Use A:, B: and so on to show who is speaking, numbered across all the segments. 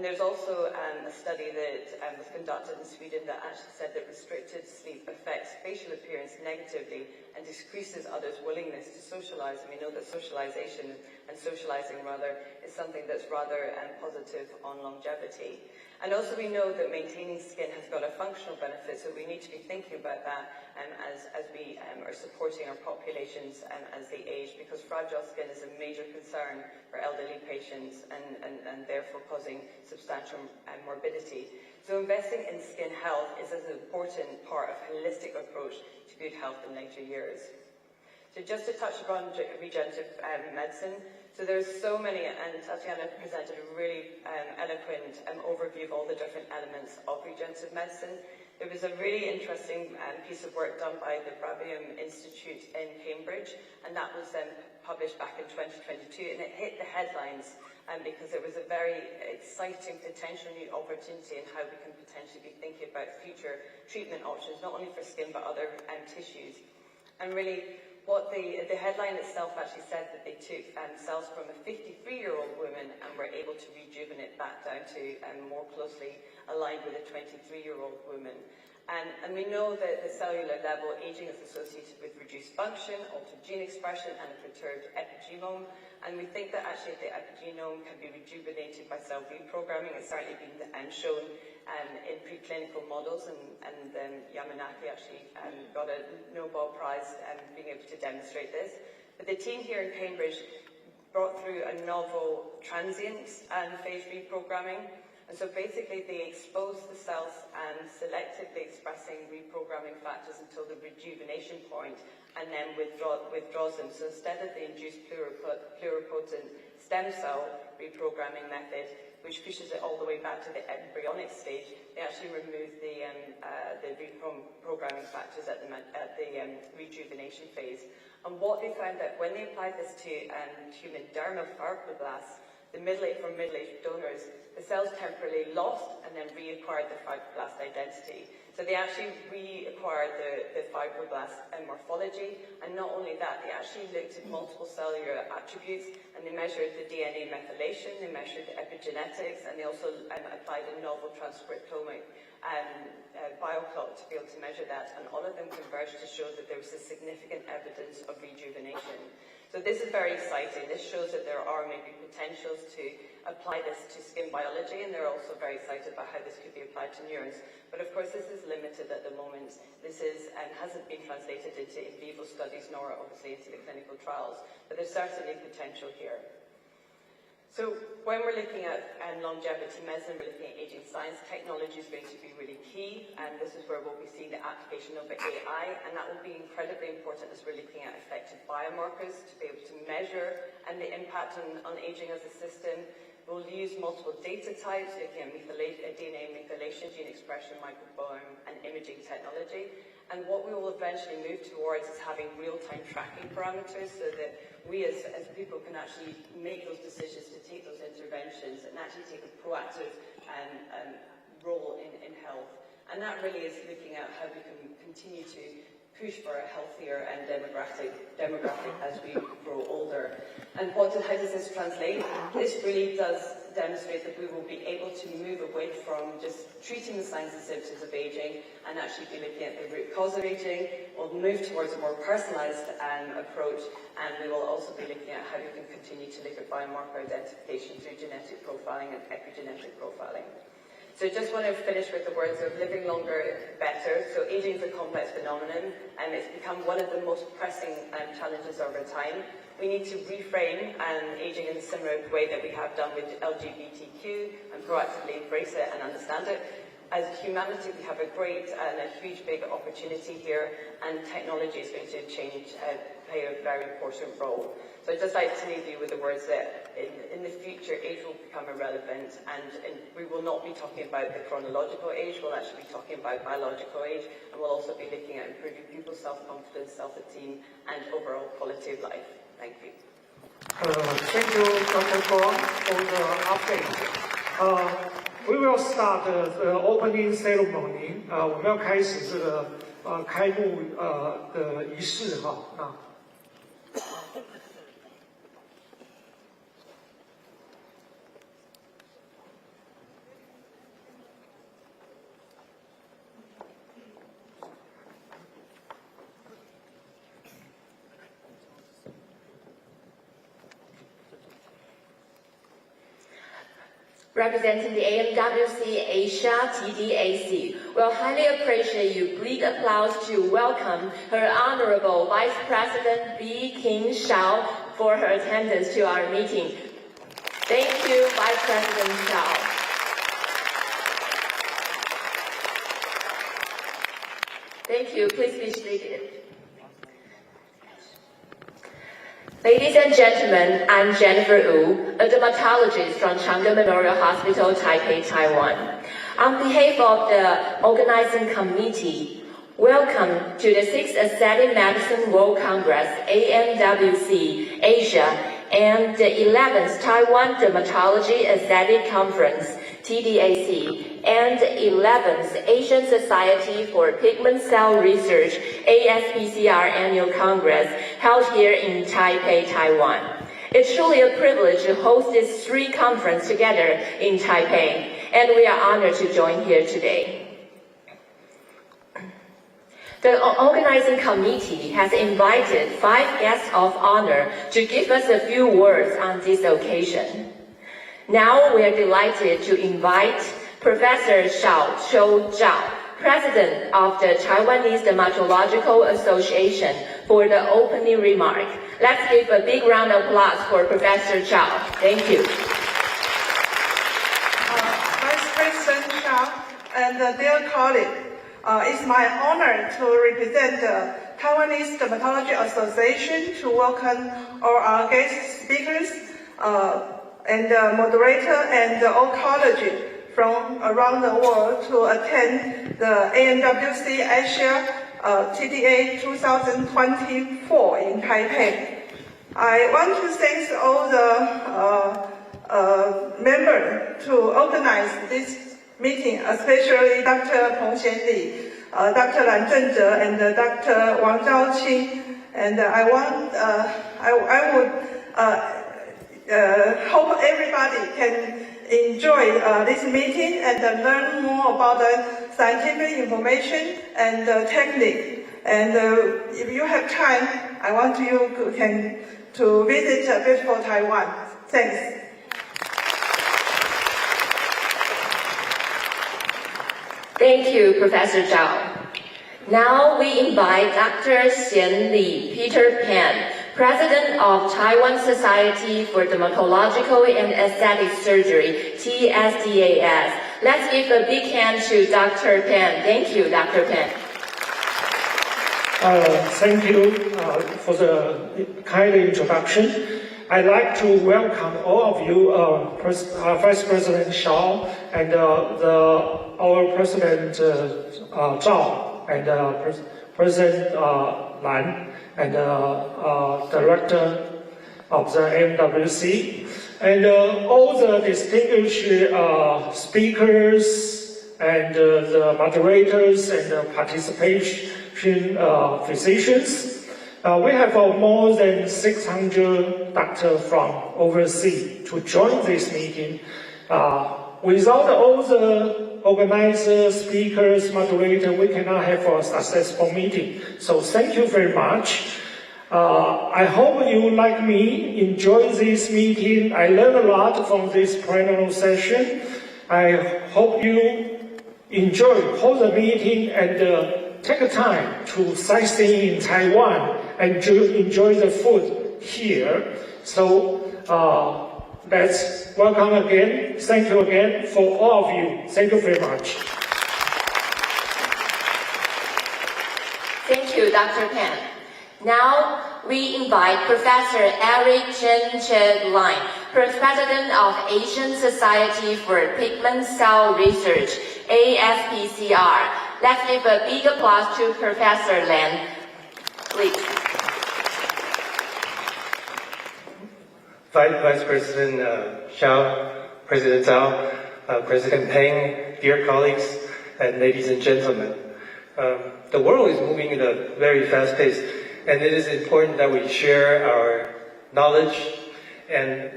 A: And there's also a study that was conducted in Sweden that actually said that restricted sleep affects facial appearance negatively and decreases others' willingness to socialize. And we know that socialization and socializing rather is something that's rather positive on longevity. And also we know that maintaining skin has got a functional benefit, so we need to be thinking about that as we are supporting our populations as they age, because fragile skin is a major concern for elderly patients and therefore causing substantial morbidity. So investing in skin health is an important part of a holistic approach to good health in later years. So just to touch upon regenerative medicine, so there's so many, and Tatiana presented a really eloquent overview of all the different elements of regenerative medicine. There was a really interesting piece of work done by the Brabium Institute in Cambridge, and that was published back in 2022, and it hit the headlines because there was a very exciting potential new opportunity in how we can potentially be thinking about future treatment options, not only for skin but other tissues. And really, what the headline itself actually said that they took cells from a 53-year-old woman and were able to rejuvenate that down to more closely aligned with a 23-year-old woman. And we know that at the cellular level, aging is associated with reduced function, altered gene expression, and a perturbed epigenome. And we think that actually the epigenome can be rejuvenated by cell reprogramming. It's certainly been shown in preclinical models, and Yamanaki actually got a Nobel Prize being able to demonstrate this. But the team here in Cambridge brought through a novel transient phase reprogramming. And so basically they expose the cells selectively expressing reprogramming factors until the rejuvenation point, and then withdraws them. So instead of the induced pluripotent stem cell reprogramming method, which pushes it all the way back to the embryonic stage, they actually remove the reprogramming factors at the rejuvenation phase. And what they found that when they applied this to human dermal fibroblasts, the from middle-aged donors, the cells temporarily lost and then reacquired the fibroblast identity. So they actually reacquired the fibroblast morphology, and not only that, they actually looked at multiple cellular attributes, and they measured the DNA methylation, they measured the epigenetics, and they also applied a novel transcriptomic bioclock to be able to measure that, and all of them converged to show that there was a significant evidence of rejuvenation. So this is very exciting. This shows that there are maybe potentials to apply this to skin biology, and they're also very excited about how this could be applied to neurons. But of course, this is limited at the moment. This hasn't been translated into in vivo studies, nor obviously into the clinical trials, but there's certainly potential here. So when we're looking at longevity medicine, we're looking at aging science, technology is going to be really key, and this is where we'll be seeing the application of AI, and that will be incredibly important as we're looking at effective biomarkers to be able to measure the impact on aging as a system. We'll use multiple data types, looking at DNA methylation, gene expression, microbiome, and imaging technology. And what we will eventually move towards is having real-time tracking parameters so that we as people can actually make those decisions to take those interventions and actually take a proactive role in health. And that really is looking at how we can continue to push for a healthier and demographic as we grow older. And how does this translate? This really does demonstrate that we will be able to move away from just treating the signs and symptoms of aging and actually be looking at the root cause of aging. We'll move towards a more personalized approach, and we will also be looking at how we can continue to look at biomarker identification through genetic profiling and epigenetic profiling. So I just want to finish with the words of living longer, better. So aging is a complex phenomenon, and it's become one of the most pressing challenges of our time. We need to reframe aging in a similar way that we have done with LGBTQ and proactively embrace it and understand it. As humanity, we have a great and a huge big opportunity here, and technology is going to play a very important role. So I'd just like to leave you with the words that in the future, age will become irrelevant, and we will not be talking about the chronological age, we'll actually be talking about biological age, and we'll also be looking at improving people's self-confidence, self-esteem, and overall quality of life. Thank you.
B: Thank you, Dr. Kwon, for the update. We will start the opening ceremony. 我们要开始这个开幕的仪式哈。
C: representing the AMWC Asia TDAC. We'll highly appreciate you. Please applause to welcome her Honorable Vice President B. King Shao for her attendance to our meeting. Thank you, Vice President Shao. Thank you. Please be seated. Ladies and gentlemen, I'm Jennifer Wu, a dermatologist from Changde Memorial Hospital, Taipei, Taiwan. On behalf of the organizing committee, welcome to the 6th Aesthetic Medicine World Congress, AMWC, Asia, and the 11th Taiwan Dermatology Aesthetic Conference, TDAC, and the 11th Asian Society for Pigment Cell Research, ASPCR Annual Congress, held here in Taipei, Taiwan. It's truly a privilege to host these three conferences together in Taipei, and we are honored to join here today. The organizing committee has invited 5 guests of honor to give us a few words on this occasion. Now we are delighted to invite Professor Xiao Zhao, President of the Taiwanese Dermatological Association, for the opening remark. Let's give a big round of applause for Professor Zhao. Thank you.
D: Vice President Zhao and dear colleagues, it's my honor to represent the Taiwanese Dermatology Association to welcome all our guest speakers and moderator and all colleagues from around the world to attend the AMWC Asia TDA 2024 in Taipei. I want to thank all the members to organize this meeting, especially Dr. Peng Xianli, Dr. Lan Zhenzhe, and Dr. Wang Zhaoqing. And I would hope everybody can enjoy this meeting and learn more about the scientific information and technique. And if you have time, I want you to visit beautiful Taiwan. Thanks.
C: Thank you, Professor Zhao. Now we invite Dr. Xianli Peter Pan, President of Taiwan Society for Dermatological and Aesthetic Surgery, TSDAS. Let's give a big hand to Dr. Pan. Thank you, Dr. Pan.
B: Thank you for the kind introduction. I'd like to welcome all of you, Vice President Xiao and our President Zhao and President Lan and Director of the MWC, and all the distinguished speakers and the moderators and the participation physicians. We have more than 600 doctors from overseas to join this meeting. Without all the organizers, speakers, moderators, we cannot have a successful meeting. So thank you very much. I hope you, like me, enjoy this meeting. I learned a lot from this plenary session. I hope you enjoy the meeting and take time to sightsee in Taiwan and to enjoy the food here. So let's welcome again. Thank you again for all of you. Thank you very much.
C: Thank you, Dr. Pan. Now we invite Professor Eric Chen Line, President of Asian Society for Pigment Cell Research, ASPCR. Let's give a big applause to Professor Lan, please.
E: Vice President Xiao, President Zhao, President Peng, dear colleagues, and ladies and gentlemen. The world is moving at a very fast pace, and it is important that we share our knowledge and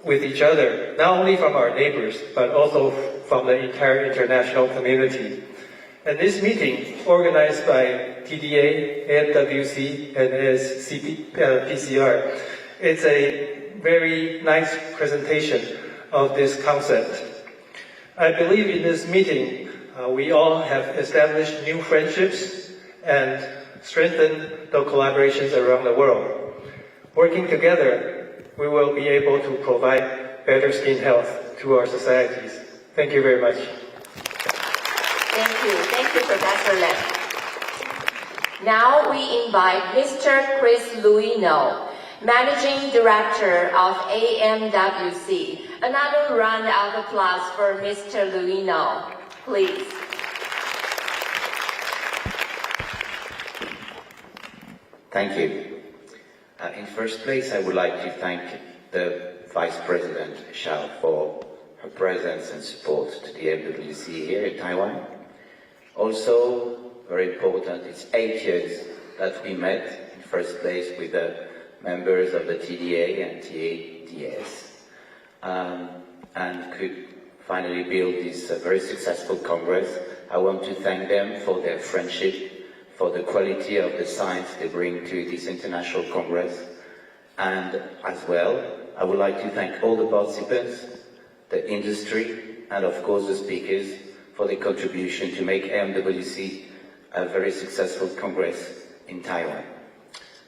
E: with each other, not only from our neighbors, but also from the entire international community. And this meeting, organized by TDA, AMWC, and ASPCR, it's a very nice presentation of this concept. I believe in this meeting, we all have established new friendships and strengthened the collaborations around the world. Working together, we will be able to provide better skin health to our societies. Thank you very much.
C: Thank you, Professor Lim. Now we invite Mr. Chris Luino, Managing Director of AMWC. Another round of applause for Mr. Luino, please.
F: Thank you. In first place, I would like to thank the Vice President Xiao for her presence and support to the MWC here in Taiwan. Also, very important, it's 8 years that we met in first place with the members of the TDA and TADS, and could finally build this very successful Congress. I want to thank them for their friendship, for the quality of the science they bring to this international Congress, and as well, I would like to thank all the participants, the industry, and of course the speakers for their contribution to make AMWC a very successful Congress in Taiwan.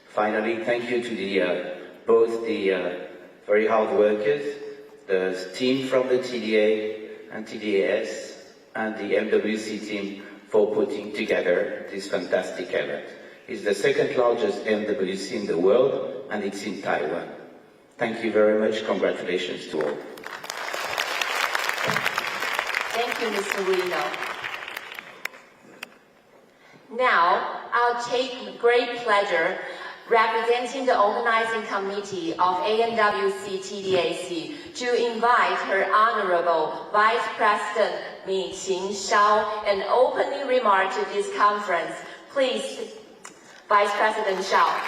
F: Finally, thank you to both the very hard workers, the team from the TDA and TDAS, and the MWC team for putting together this fantastic event. It's the second largest MWC in the world, and it's in Taiwan. Thank you very much. Congratulations to all.
C: Thank you, Mr. Luino. Now, I'll take great pleasure representing the organizing committee of AMWC TDAC to invite her Honorable Vice President Mi-Qing Shao an opening remark to this conference. Please, Vice President Shao.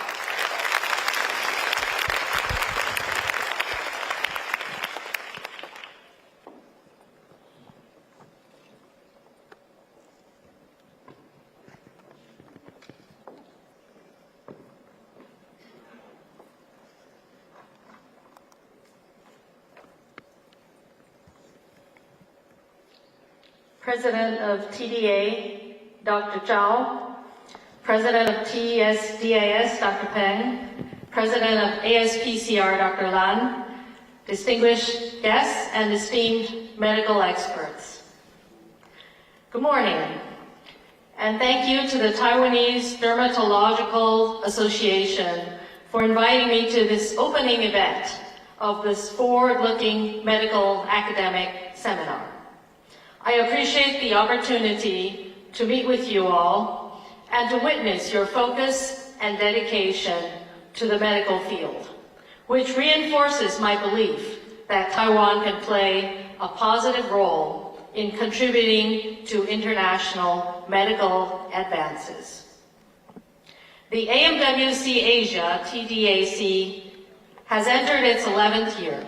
G: President of TDA, Dr. Zhao, President of TESDAS, Dr. Peng, President of ASPCR, Dr. Lan, distinguished guests, and esteemed medical experts. Good morning, and thank you to the Taiwanese Dermatological Association for inviting me to this opening event of this forward-looking medical academic seminar. I appreciate the opportunity to meet with you all and to witness your focus and dedication to the medical field, which reinforces my belief that Taiwan can play a positive role in contributing to international medical advances. The AMWC Asia, TDAC, has entered its 11th year.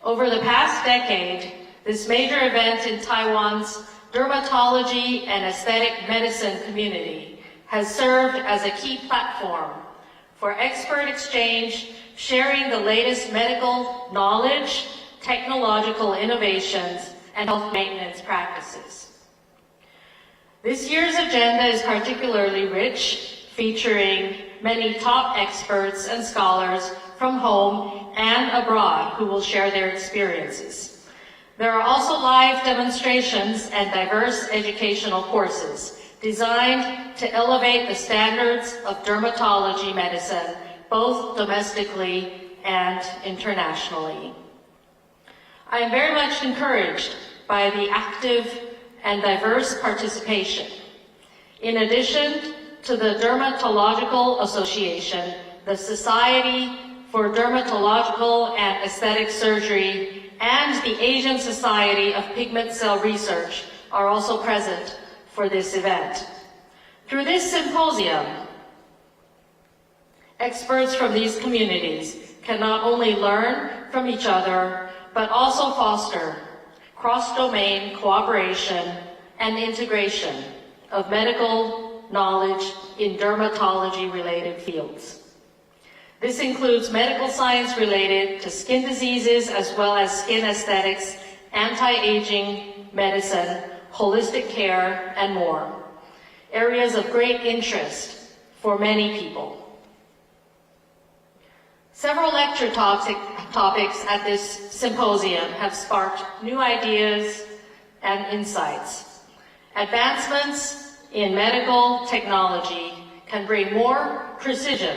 G: Over the past decade, this major event in Taiwan's dermatology and aesthetic medicine community has served as a key platform for expert exchange, sharing the latest medical knowledge, technological innovations, and health maintenance practices. This year's agenda is particularly rich, featuring many top experts and scholars from home and abroad who will share their experiences. There are also live demonstrations and diverse educational courses designed to elevate the standards of dermatology medicine, both domestically and internationally. I am very much encouraged by the active and diverse participation. In addition to the Dermatological Association, the Society for Dermatological and Aesthetic Surgery, and the Asian Society of Pigment Cell Research are also present for this event. Through this symposium, experts from these communities can not only learn from each other, but also foster cross-domain cooperation and integration of medical knowledge in dermatology-related fields. This includes medical science related to skin diseases as well as skin aesthetics, anti-aging medicine, holistic care, and more. Areas of great interest for many people. Several lecture topics at this symposium have sparked new ideas and insights. Advancements in medical technology can bring more precision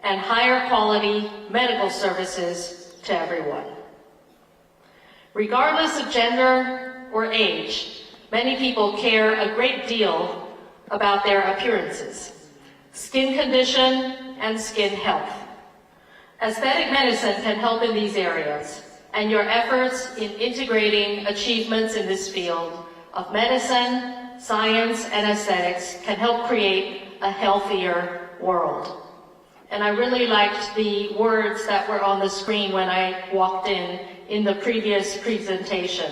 G: and higher quality medical services to everyone. Regardless of gender or age, many people care a great deal about their appearances, skin condition, and skin health. Aesthetic medicine can help in these areas, and your efforts in integrating achievements in this field of medicine, science, and aesthetics can help create a healthier world. And I really liked the words that were on the screen when I walked in the previous presentation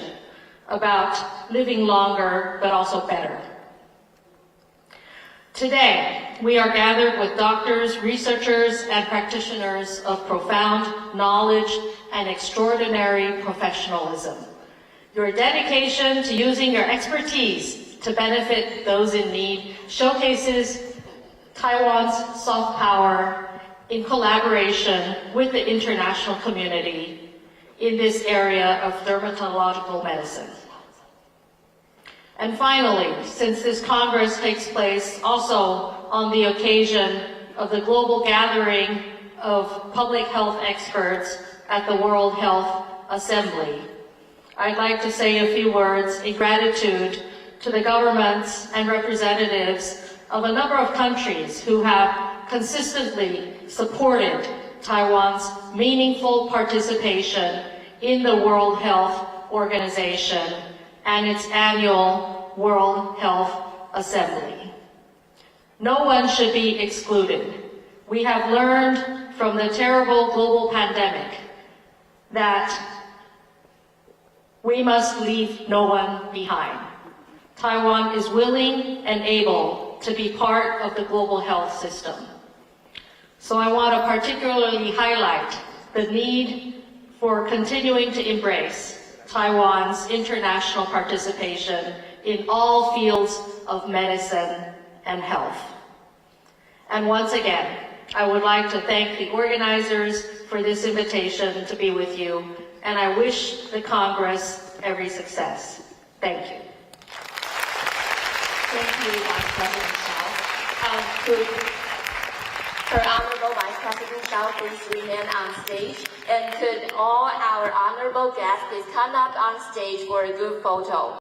G: about living longer but also better. Today, we are gathered with doctors, researchers, and practitioners of profound knowledge and extraordinary professionalism. Your dedication to using your expertise to benefit those in need showcases Taiwan's soft power in collaboration with the international community in this area of dermatological medicine. And finally, since this Congress takes place also on the occasion of the global gathering of public health experts at the World Health Assembly, I'd like to say a few words in gratitude to the governments and representatives of a number of countries who have consistently supported Taiwan's meaningful participation in the World Health Organization and its annual World Health Assembly. No one should be excluded. We have learned from the terrible global pandemic that we must leave no one behind. Taiwan is willing and able to be part of the global health system. So I want to particularly highlight the need for continuing to embrace Taiwan's international participation in all fields of medicine and health. And once again, I would like to thank the organizers for this invitation to be with you, and I wish the Congress every success. Thank you.
C: Thank you, Vice President Xiao. Could Her Honorable Vice President Xiao please remain on stage, and could all our honorable guests please come up on stage for a group photo.